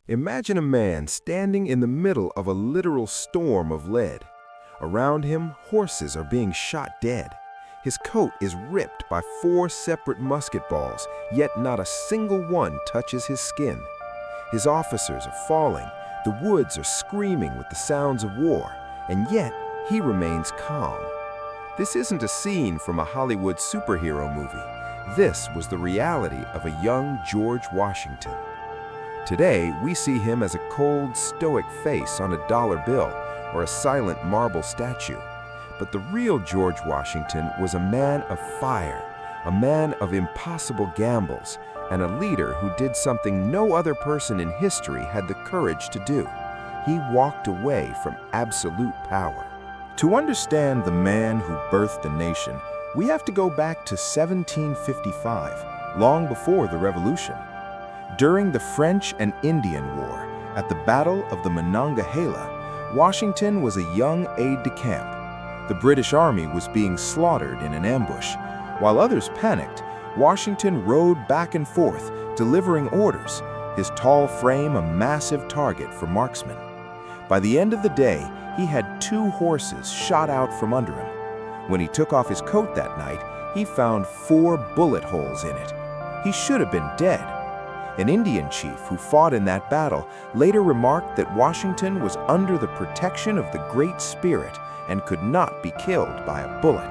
Imagine a man standing in the middle of a literal storm of lead. Around him, horses are being shot dead. His coat is ripped by 4 separate musket balls, yet not a single one touches his skin. His officers are falling, the woods are screaming with the sounds of war, and yet he remains calm. This isn't a scene from a Hollywood superhero movie. This was the reality of a young George Washington. Today, we see him as a cold, stoic face on a dollar bill or a silent marble statue. But the real George Washington was a man of fire, a man of impossible gambles, and a leader who did something no other person in history had the courage to do. He walked away from absolute power. To understand the man who birthed a nation, we have to go back to 1755, long before the Revolution. During the French and Indian War, at the Battle of the Monongahela, Washington was a young aide-de-camp. The British Army was being slaughtered in an ambush. While others panicked, Washington rode back and forth, delivering orders, his tall frame a massive target for marksmen. By the end of the day, he had 2 horses shot out from under him. When he took off his coat that night, he found 4 bullet holes in it. He should have been dead. An Indian chief who fought in that battle later remarked that Washington was under the protection of the Great Spirit and could not be killed by a bullet.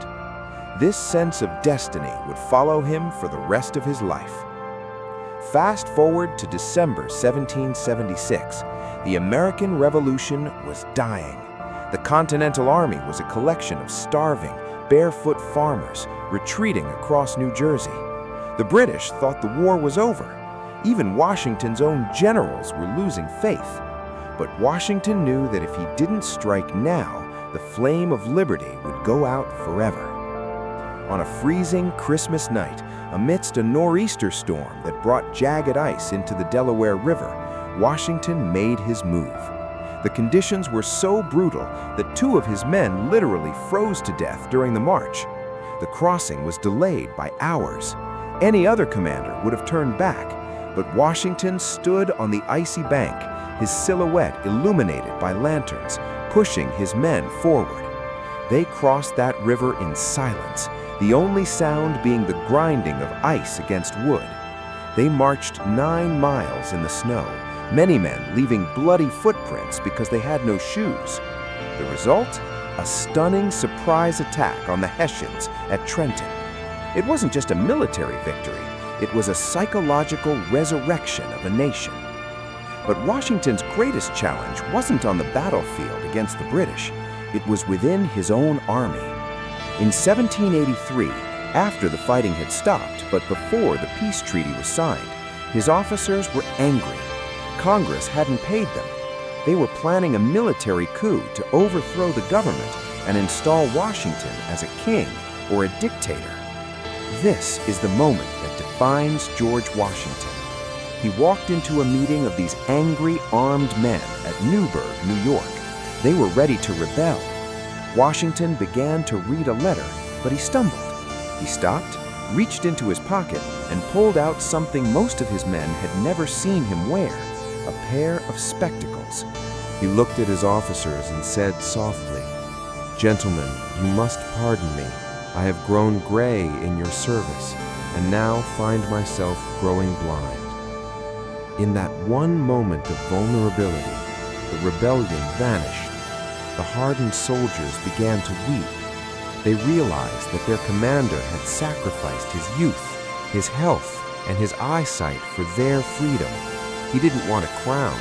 This sense of destiny would follow him for the rest of his life. Fast forward to December 1776. The American Revolution was dying. The Continental Army was a collection of starving, barefoot farmers retreating across New Jersey. The British thought the war was over. Even Washington's own generals were losing faith. But Washington knew that if he didn't strike now, the flame of liberty would go out forever. On a freezing Christmas night, amidst a nor'easter storm that brought jagged ice into the Delaware River, Washington made his move. The conditions were so brutal that 2 of his men literally froze to death during the march. The crossing was delayed by hours. Any other commander would have turned back, but Washington stood on the icy bank, his silhouette illuminated by lanterns, pushing his men forward. They crossed that river in silence, the only sound being the grinding of ice against wood. They marched 9 miles in the snow, many men leaving bloody footprints because they had no shoes. The result? A stunning surprise attack on the Hessians at Trenton. It wasn't just a military victory. It was a psychological resurrection of a nation. But Washington's greatest challenge wasn't on the battlefield against the British. It was within his own army. In 1783, after the fighting had stopped, but before the peace treaty was signed, his officers were angry. Congress hadn't paid them. They were planning a military coup to overthrow the government and install Washington as a king or a dictator. This is the moment that defines George Washington. He walked into a meeting of these angry, armed men at Newburgh, New York. They were ready to rebel. Washington began to read a letter, but he stumbled. He stopped, reached into his pocket, and pulled out something most of his men had never seen him wear, a pair of spectacles. He looked at his officers and said softly, "Gentlemen, you must pardon me. I have grown gray in your service, and now find myself growing blind." In that one moment of vulnerability, the rebellion vanished. The hardened soldiers began to weep. They realized that their commander had sacrificed his youth, his health, and his eyesight for their freedom. He didn't want a crown.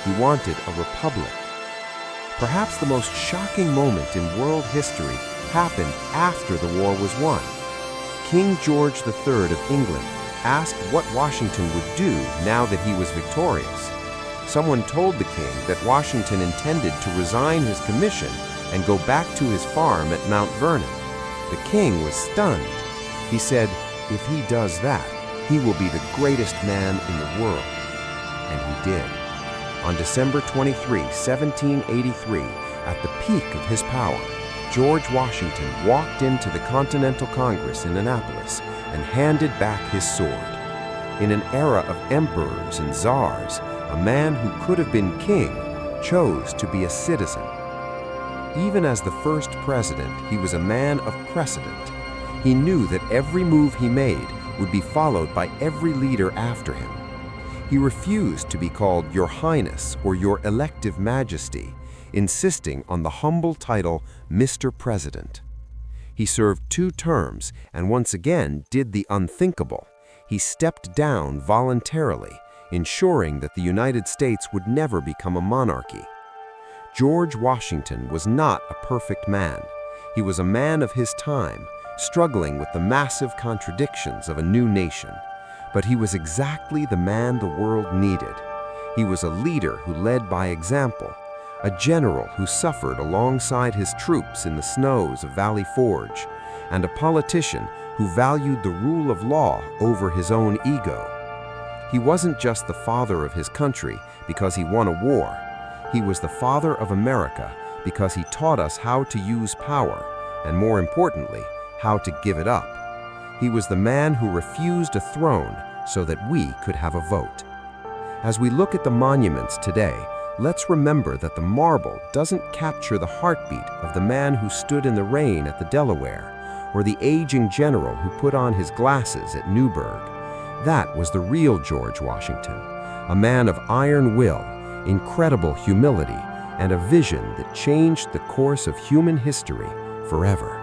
He wanted a republic. Perhaps the most shocking moment in world history happened after the war was won. King George III of England asked what Washington would do now that he was victorious. Someone told the king that Washington intended to resign his commission and go back to his farm at Mount Vernon. The king was stunned. He said, if he does that, he will be the greatest man in the world. And he did. On December 23, 1783, at the peak of his power, George Washington walked into the Continental Congress in Annapolis and handed back his sword. In an era of emperors and czars, a man who could have been king, chose to be a citizen. Even as the first president, he was a man of precedent. He knew that every move he made would be followed by every leader after him. He refused to be called Your Highness or Your Elective Majesty, insisting on the humble title Mr. President. He served 2 terms and once again did the unthinkable. He stepped down voluntarily, ensuring that the United States would never become a monarchy. George Washington was not a perfect man. He was a man of his time, struggling with the massive contradictions of a new nation. But he was exactly the man the world needed. He was a leader who led by example, a general who suffered alongside his troops in the snows of Valley Forge, and a politician who valued the rule of law over his own ego. He wasn't just the father of his country because he won a war. He was the father of America because he taught us how to use power, and more importantly, how to give it up. He was the man who refused a throne so that we could have a vote. As we look at the monuments today, let's remember that the marble doesn't capture the heartbeat of the man who stood in the rain at the Delaware, or the aging general who put on his glasses at Newburgh. That was the real George Washington, a man of iron will, incredible humility, and a vision that changed the course of human history forever.